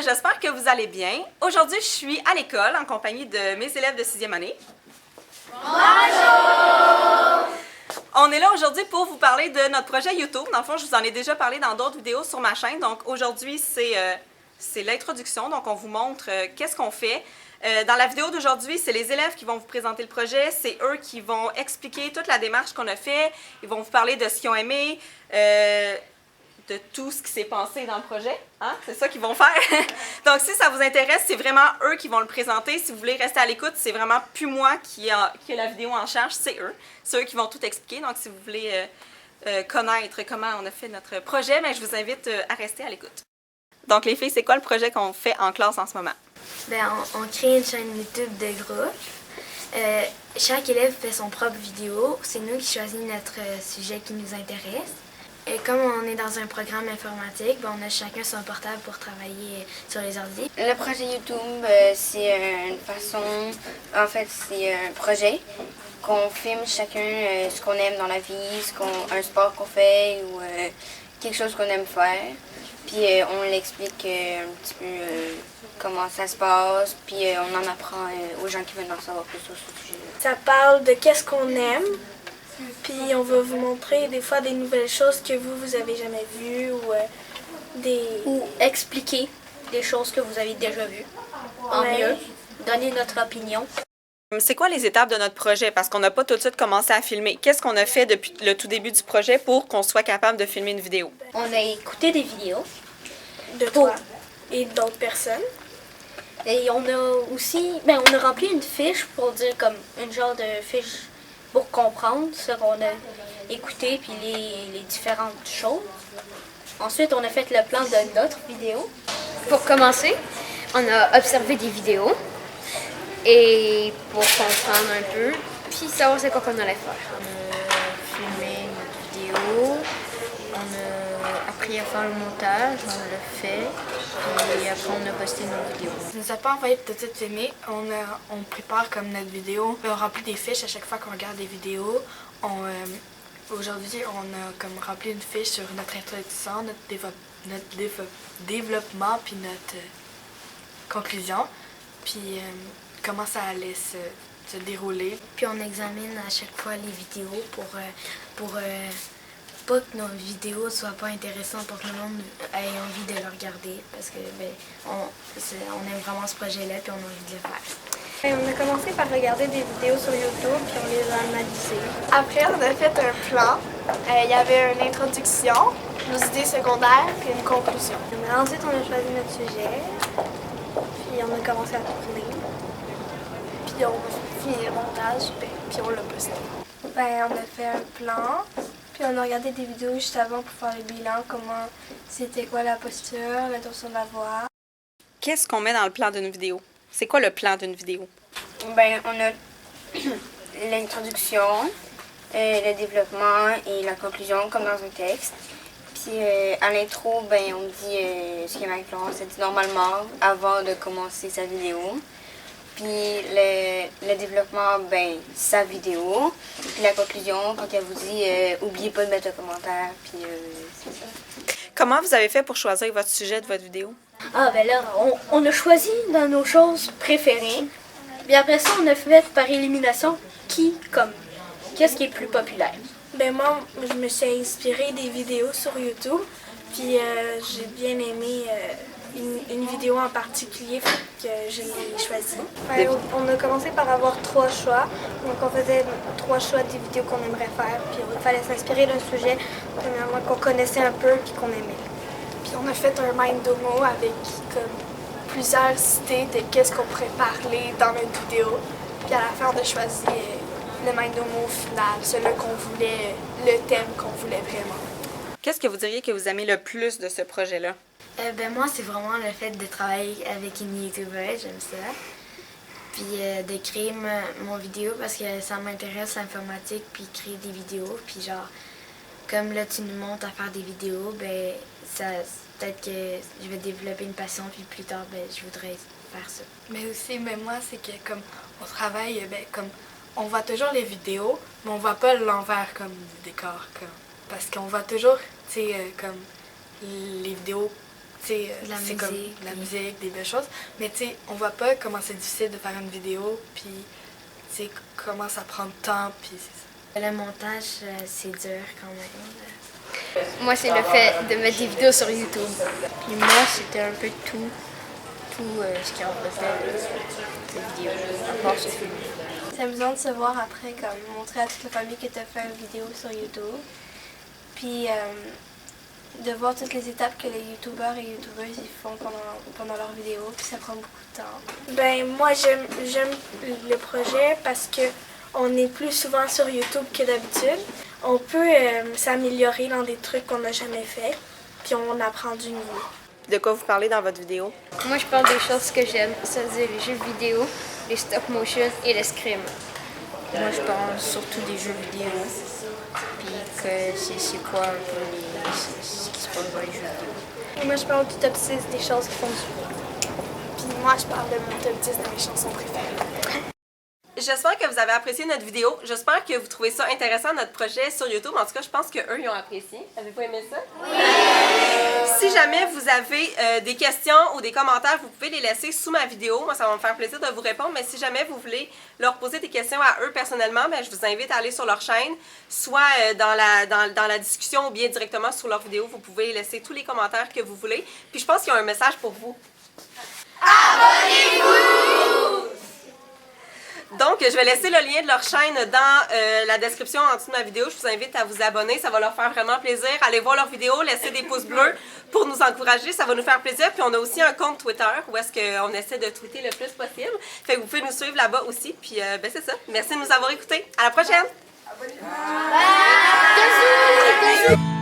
j'espère que vous allez bien. Aujourd'hui, je suis à l'école en compagnie de mes élèves de 6e année. Bonjour! On est là aujourd'hui pour vous parler de notre projet YouTube. Dans le fond, je vous en ai déjà parlé dans d'autres vidéos sur ma chaîne. Donc aujourd'hui, c'est l'introduction. Donc on vous montre qu'est-ce qu'on fait. Dans la vidéo d'aujourd'hui, c'est les élèves qui vont vous présenter le projet. C'est eux qui vont expliquer toute la démarche qu'on a fait. Ils vont vous parler de ce qu'ils ont aimé, de tout ce qui s'est passé dans le projet. Hein? C'est ça qu'ils vont faire. Donc, si ça vous intéresse, c'est vraiment eux qui vont le présenter. Si vous voulez rester à l'écoute, c'est vraiment plus moi qui a la vidéo en charge, c'est eux. C'est eux qui vont tout expliquer. Donc, si vous voulez connaître comment on a fait notre projet, bien, je vous invite à rester à l'écoute. Donc, les filles, c'est quoi le projet qu'on fait en classe en ce moment? Bien, on crée une chaîne YouTube de groupe. Chaque élève fait son propre vidéo. C'est nous qui choisissons notre sujet qui nous intéresse. Et comme on est dans un programme informatique, on a chacun son portable pour travailler sur les ordi. Le projet YouTube, c'est une façon, en fait, c'est un projet qu'on filme chacun ce qu'on aime dans la vie, un sport qu'on fait ou quelque chose qu'on aime faire. Puis on l'explique un petit peu comment ça se passe, puis on en apprend aux gens qui veulent en savoir plus sur ce sujet. Ça parle de qu'est-ce qu'on aime. Puis on va vous montrer des fois des nouvelles choses que vous avez jamais vues ou expliquer des choses que vous avez déjà vues en mieux, donner notre opinion. C'est quoi les étapes de notre projet? Parce qu'on n'a pas tout de suite commencé à filmer. Qu'est-ce qu'on a fait depuis le tout début du projet pour qu'on soit capable de filmer une vidéo? On a écouté des vidéos. De toi et d'autres personnes. Et on a aussi, on a rempli une fiche pour dire comme une genre de fiche pour comprendre ce qu'on a écouté puis les différentes choses. Ensuite, on a fait le plan de notre vidéo. Pour commencer, on a observé des vidéos et pour comprendre un peu, puis savoir c'est quoi qu'on allait faire. On a filmé notre vidéo, on a appris à faire le montage, on l'a fait, puis après on a posté nos vidéos. Ça nous a pas envoyé de tout filmer, on prépare comme notre vidéo, on remplit des fiches à chaque fois qu'on regarde des vidéos. Aujourd'hui, on a comme rempli une fiche sur notre introduction, notre développement puis notre conclusion, puis comment ça allait se dérouler. Puis on examine à chaque fois les vidéos pour pas que nos vidéos soient pas intéressantes pour que le monde ait envie de le regarder parce que on aime vraiment ce projet-là puis on a envie de le faire. Et on a commencé par regarder des vidéos sur YouTube puis on les a analysées. Après, on a fait un plan. Il y avait une introduction, nos idées secondaires puis une conclusion. Ensuite, on a choisi notre sujet puis on a commencé à tourner. Puis on a fini le montage puis on l'a posté. On a fait un plan. Puis on a regardé des vidéos juste avant pour faire le bilan, comment c'était quoi la posture, l'intention de la voix. Qu'est-ce qu'on met dans le plan d'une vidéo? C'est quoi le plan d'une vidéo? On a l'introduction, le développement et la conclusion comme dans un texte. Puis à l'intro, on dit ce que Marie-Florence a dit normalement avant de commencer sa vidéo. Puis le développement, sa vidéo. Puis la conclusion, quand elle vous dit oubliez pas de mettre un commentaire, puis c'est ça. Comment vous avez fait pour choisir votre sujet de votre vidéo? On a choisi dans nos choses préférées. Puis après ça, on a fait par élimination qu'est-ce qui est plus populaire. Moi, je me suis inspirée des vidéos sur YouTube. Puis j'ai bien aimé une vidéo en particulier que je l'ai choisie. On a commencé par avoir 3 choix. Donc on faisait 3 choix des vidéos qu'on aimerait faire. Puis il fallait s'inspirer d'un sujet premièrement qu'on connaissait un peu puis qu'on aimait. Puis on a fait un Mindomo avec comme plusieurs idées de qu'est-ce qu'on pourrait parler dans notre vidéo. Puis à la fin, on a choisi le Mindomo final, celui qu'on voulait, le thème qu'on voulait vraiment. Qu'est-ce que vous diriez que vous aimez le plus de ce projet-là? Moi, c'est vraiment le fait de travailler avec une YouTuber, j'aime ça. Puis de créer mon vidéo parce que ça m'intéresse l'informatique puis créer des vidéos. Puis genre, comme là tu nous montres à faire des vidéos, peut-être que je vais développer une passion puis plus tard, je voudrais faire ça. Mais aussi, moi, c'est que comme on travaille, comme on voit toujours les vidéos, mais on voit pas l'envers comme du décor. Parce qu'on voit toujours, comme les vidéos c'est comme musique, de la musique, des belles choses. Mais tu sais, on voit pas comment c'est difficile de faire une vidéo, puis tu sais, comment ça prend de temps, puis c'est ça. Le montage, c'est dur quand même. Moi, c'est le fait de mettre des vidéos sur YouTube. Puis moi, c'était un peu tout ce qui en faisait cette vidéo, à part ce film. C'est amusant de se voir après, comme montrer à toute la famille que tu as fait une vidéo sur YouTube. Puis de voir toutes les étapes que les youtubeurs et youtubeuses ils font pendant leurs vidéos, puis ça prend beaucoup de temps. Ben moi j'aime le projet parce que on est plus souvent sur YouTube que d'habitude. On peut s'améliorer dans des trucs qu'on n'a jamais fait, puis on apprend du nouveau. De quoi vous parlez dans votre vidéo? Moi, je parle des choses que j'aime, c'est-à-dire les jeux vidéo, les stop motion et l'escrime. Moi, je parle surtout des jeux vidéo, puis que c'est quoi un peu ce qui se passe dans les jeux vidéo. Moi je parle du top 6 des choses qui font du bien. Puis moi je parle de mon top 10 de mes chansons préférées. J'espère que vous avez apprécié notre vidéo. J'espère que vous trouvez ça intéressant, notre projet sur YouTube. En tout cas, je pense qu'eux, ils ont apprécié. Avez-vous aimé ça? Oui! Si jamais vous avez des questions ou des commentaires, vous pouvez les laisser sous ma vidéo. Moi, ça va me faire plaisir de vous répondre. Mais si jamais vous voulez leur poser des questions à eux personnellement, bien, je vous invite à aller sur leur chaîne, soit dans la discussion ou bien directement sur leur vidéo. Vous pouvez laisser tous les commentaires que vous voulez. Puis je pense qu'il y a un message pour vous. Abonnez-vous! Donc, je vais laisser le lien de leur chaîne dans la description en dessous de ma vidéo. Je vous invite à vous abonner. Ça va leur faire vraiment plaisir. Allez voir leurs vidéos, laissez des pouces bleus pour nous encourager. Ça va nous faire plaisir. Puis, on a aussi un compte Twitter où est-ce qu'on essaie de tweeter le plus possible. Fait que vous pouvez nous suivre là-bas aussi. Puis, ben c'est ça. Merci de nous avoir écoutés. À la prochaine! Bisous!